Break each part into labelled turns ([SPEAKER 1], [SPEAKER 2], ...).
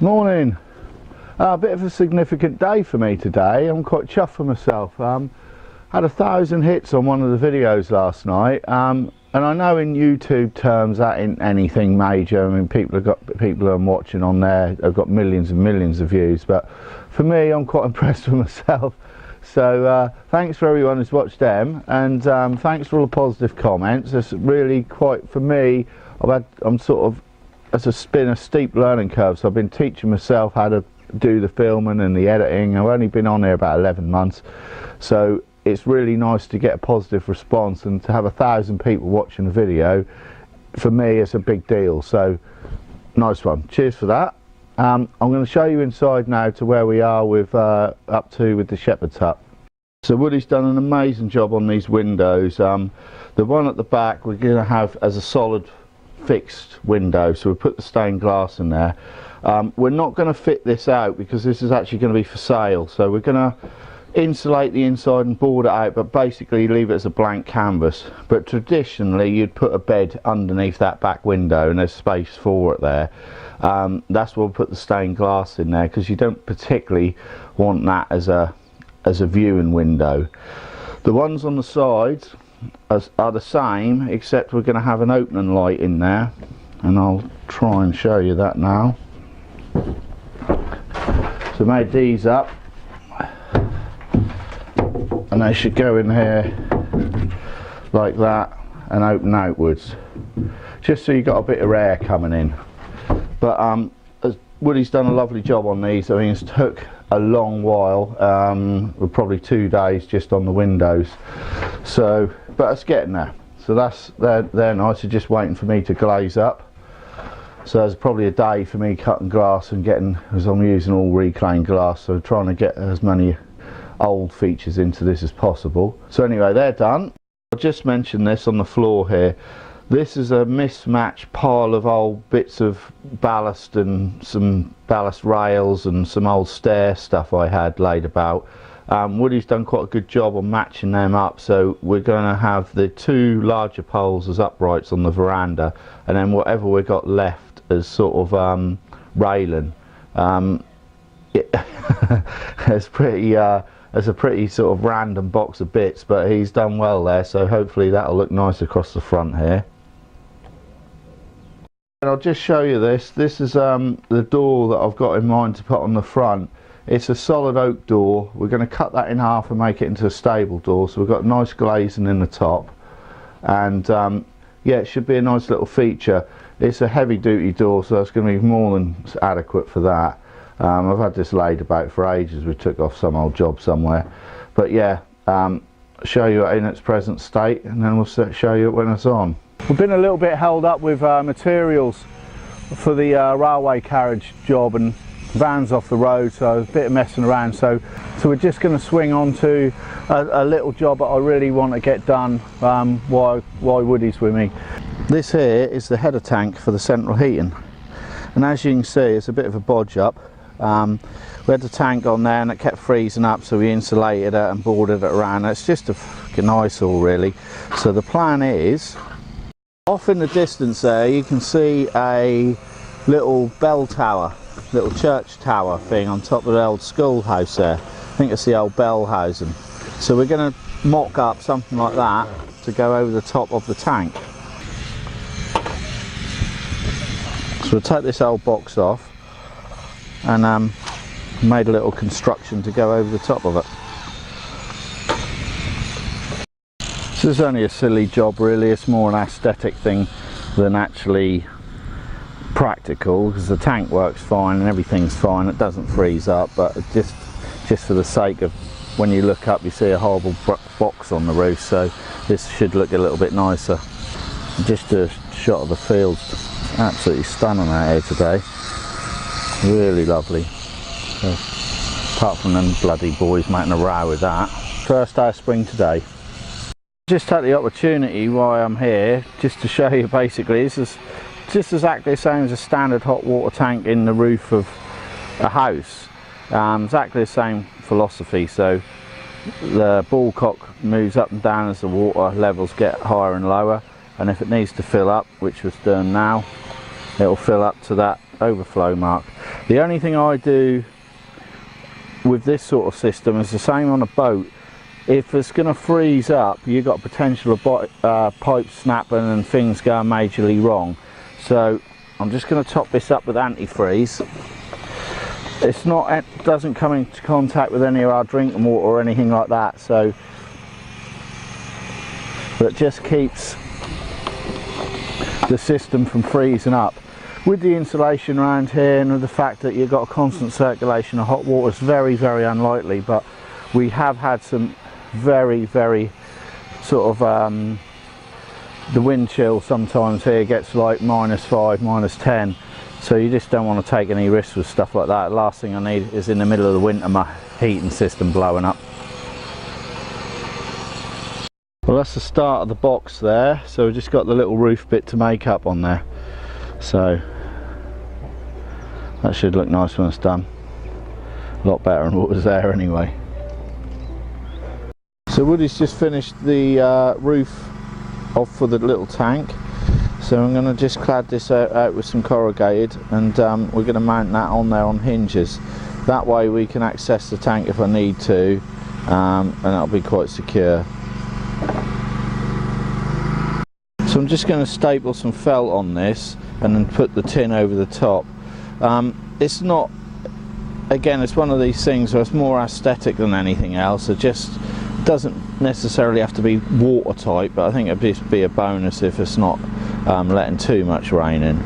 [SPEAKER 1] Morning. A bit of a significant day for me today. I'm quite chuffed with myself. Had 1,000 hits on one of the videos last night, and I know in YouTube terms that ain't anything major. I mean, people who I'm watching on there have got millions and millions of views, but for me, I'm quite impressed with myself. So thanks for everyone who's watched them, and thanks for all the positive comments. It's really quite, for me, I'm sort of, it's been a steep learning curve, so I've been teaching myself how to do the filming and the editing. I've only been on there about 11 months, so it's really nice to get a positive response, and to have 1,000 people watching the video, for me it's a big deal. So nice one, cheers for that. I'm going to show you inside now to where we are with up to with the shepherd's hut. So Woody's done an amazing job on these windows. The one at the back we're going to have as a solid fixed window, so we put the stained glass in there. We're not going to fit this out because this is actually going to be for sale, so we're going to insulate the inside and board it out, but basically leave it as a blank canvas. But traditionally you'd put a bed underneath that back window, and there's space for it there. That's why we'll put the stained glass in there, because you don't particularly want that as a viewing window. The ones on the sides are the same, except we're going to have an opening light in there, and I'll try and show you that now. So I made these up, and they should go in here like that and open outwards, just so you got a bit of air coming in. But Woody's done a lovely job on these. I mean, it's took a long while, probably 2 days just on the windows, so but it's getting there. So they're nice. They're just waiting for me to glaze up, so there's probably a day for me cutting glass and getting, as I'm using all reclaimed glass, so trying to get as many old features into this as possible. So anyway, they're done. I just mentioned this on the floor here. This is a mismatched pile of old bits of ballast and some ballast rails and some old stair stuff I had laid about. Woody's done quite a good job on matching them up, so we're going to have the 2 larger poles as uprights on the veranda, and then whatever we got left as sort of railing. It's a pretty sort of random box of bits, but he's done well there, so hopefully that'll look nice across the front here. And I'll just show you this. This is the door that I've got in mind to put on the front. It's a solid oak door. We're going to cut that in half and make it into a stable door, so we've got nice glazing in the top, and yeah, it should be a nice little feature. It's a heavy duty door, so it's going to be more than adequate for that. I've had this laid about for ages. We took off some old job somewhere, but yeah, show you it in its present state, and then we'll show you it when it's on. We've been a little bit held up with materials for the railway carriage job, and vans off the road, so a bit of messing around, so we're just going to swing on to a little job that I really want to get done while Woody's with me. This here is the header tank for the central heating, and as you can see, it's a bit of a bodge up. We had the tank on there and it kept freezing up, so we insulated it and boarded it around. It's just a fucking eyesore really. So the plan is, off in the distance there you can see a little bell tower, little church tower thing on top of the old schoolhouse there. I think it's the old bell housing. So we're going to mock up something like that to go over the top of the tank. So we'll take this old box off and made a little construction to go over the top of it. This is only a silly job really. It's more an aesthetic thing than actually practical, because the tank works fine and everything's fine, it doesn't freeze up, but just for the sake of when you look up you see a horrible box on the roof, so this should look a little bit nicer. Just a shot of the fields, absolutely stunning out here today, really lovely. So, apart from them bloody boys making a row with that. First day of spring today. Just take the opportunity while I'm here just to show you, basically this is just exactly the same as a standard hot water tank in the roof of a house. Exactly the same philosophy, so the ball cock moves up and down as the water levels get higher and lower, and if it needs to fill up, which was done now, it will fill up to that overflow mark. The only thing I do with this sort of system is the same on a boat. If it's going to freeze up, you've got potential of pipes snapping and things going majorly wrong. So I'm just going to top this up with antifreeze. It doesn't come into contact with any of our drinking water or anything like that, so that just keeps the system from freezing up. With the insulation around here and with the fact that you've got a constant circulation of hot water, it's very, very unlikely, but we have had some very, very sort of the wind chill sometimes here gets like -5, -10, so you just don't want to take any risks with stuff like that. The last thing I need is in the middle of the winter my heating system blowing up. Well, that's the start of the box there, so we've just got the little roof bit to make up on there, so that should look nice when it's done. A lot better than what was there anyway. So Woody's just finished the roof off for the little tank, so I'm going to just clad this out with some corrugated, and we're going to mount that on there on hinges. That way we can access the tank if I need to, and that'll be quite secure. So I'm just going to staple some felt on this and then put the tin over the top. It's not, again, it's one of these things where it's more aesthetic than anything else. It just doesn't necessarily have to be watertight, but I think it'd be a bonus if it's not letting too much rain in.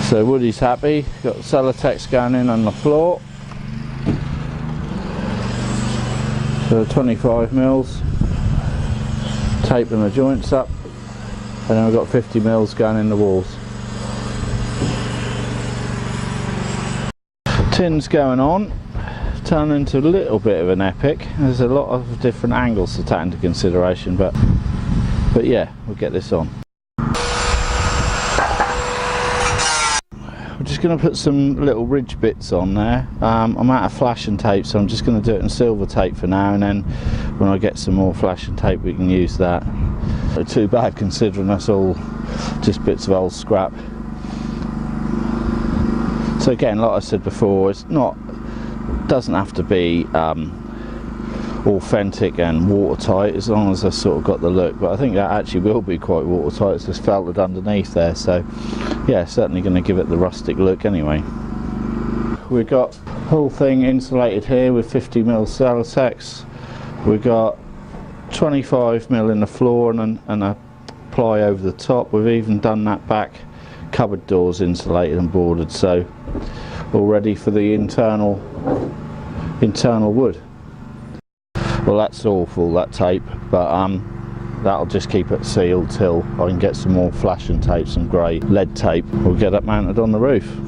[SPEAKER 1] So Woody's happy, got Celotex going in on the floor. So 25 mils, taping the joints up, and then we've got 50 mils going in the walls. Tin's going on, turning into a little bit of an epic. There's a lot of different angles to take into consideration, but yeah, we'll get this on. I'm just going to put some little ridge bits on there. I'm out of flashing tape, so I'm just going to do it in silver tape for now, and then when I get some more flashing tape we can use that. Not too bad considering that's all just bits of old scrap. So again, like I said before, doesn't have to be authentic and watertight, as long as I've sort of got the look, but I think that actually will be quite watertight. It's just felted underneath there, so yeah, certainly going to give it the rustic look anyway. We've got the whole thing insulated here with 50 mil Celotex. We've got 25 mil in the floor and a ply over the top. We've even done that back cupboard doors insulated and boarded, so all ready for the internal wood. Well, that's awful, that tape, but that'll just keep it sealed till I can get some more flashing tape, some grey lead tape. We'll get it mounted on the roof.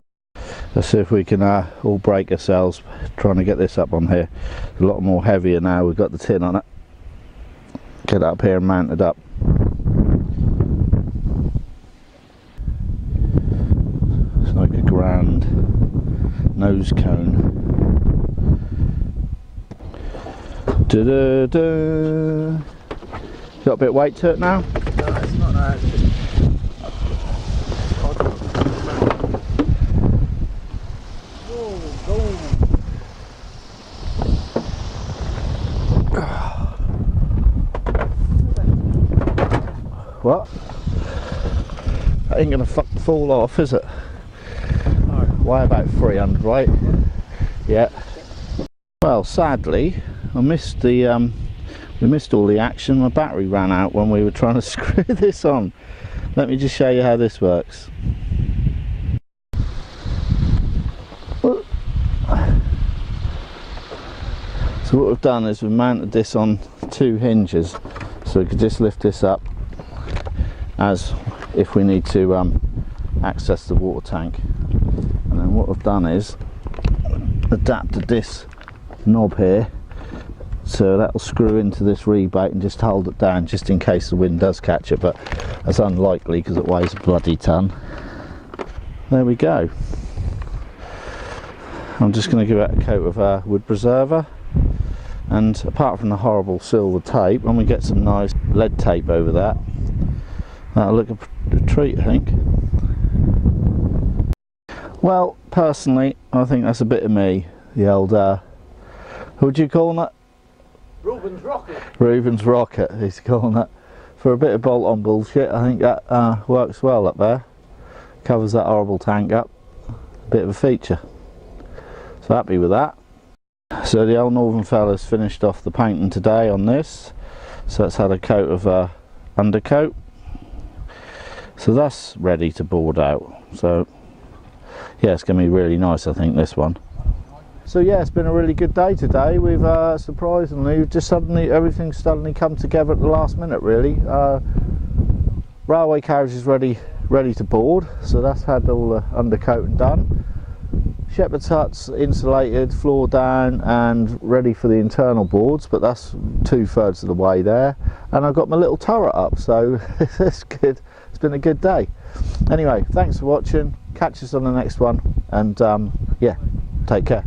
[SPEAKER 1] Let's see if we can all break ourselves trying to get this up on here. A lot more heavier now, we've got the tin on it. Get it up here and mounted up. It's like a grand nose cone. Da-da-da. Got a bit of weight to it now?
[SPEAKER 2] No, it's not that.
[SPEAKER 1] What? That ain't gonna fall off, is it?
[SPEAKER 2] No.
[SPEAKER 1] Weigh about 300, right? Yeah. Well, sadly, I missed the we missed all the action. My battery ran out when we were trying to screw this on. Let me just show you how this works. So what we've done is we've mounted this on 2 hinges, so we could just lift this up as if we need to access the water tank. And then what we've done is adapted this knob here, so that'll screw into this rebate and just hold it down just in case the wind does catch it, but that's unlikely because it weighs a bloody ton. there we go. I'm just going to give it a coat of wood preserver, and apart from the horrible silver tape, when we get some nice lead tape over that, that'll look a treat, I think. Well, personally, I think that's a bit of me. The old, what would you call that?
[SPEAKER 2] Reuben's rocket.
[SPEAKER 1] Reuben's rocket, he's calling that. For a bit of bolt-on bullshit, I think that works well up there. Covers that horrible tank up. Bit of a feature. So happy with that. So the old Northern fella's finished off the painting today on this. So it's had a coat of undercoat. So that's ready to board out. So yeah, it's going to be really nice, I think, this one. So yeah, it's been a really good day today. We've surprisingly just everything's suddenly come together at the last minute, really. Railway carriage is ready to board, so that's had all the undercoating done. Shepherd's hut's insulated, floor down and ready for the internal boards, but that's 2/3 of the way there. And I've got my little turret up, so it's good. It's been a good day. Anyway, thanks for watching. Catch us on the next one, and yeah, take care.